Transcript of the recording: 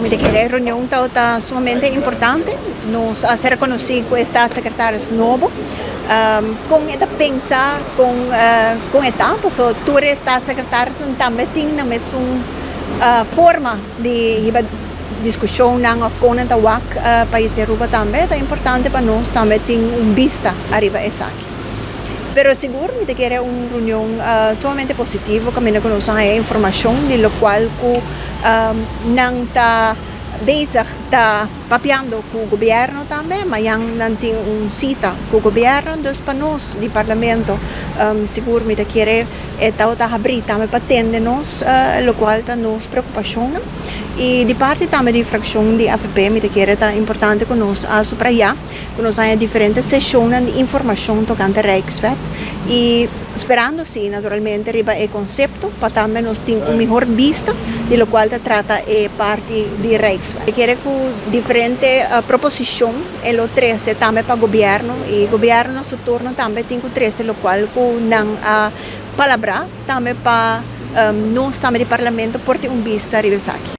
me quiere reunião está sumamente importante. Nos hace reconocer que está secretário novo. Com esta pensa com etapas, so todos está secretários também tem na mesma forma de discussão não of com esta wak país Europa também é importante para nós também tem vista arriba essa aqui. Pero seguro me quer uma reunião somente positiva que me conhece a informação de lo qual que não está bezig está papiando com o governo também, mas não tem cita com o governo, então para nós, do parlamento, seguro me quer está abrir também para atender nós, o qual está nos preocupação. E de parte também da fração de AFP, me quer está importante que nós subrayar, que nós há diferentes sessões de informação tocante Rijkswet e esperando sim, naturalmente, arriba o conceito para também nós ter uma melhor vista de lo qual trata parte de Rijkswet. Quer que diferente proposição é o 13 também para o governo e o governo se torna também tem o 13 lo qual que não palavra também para nós também do parlamento por ter vista arriba aqui.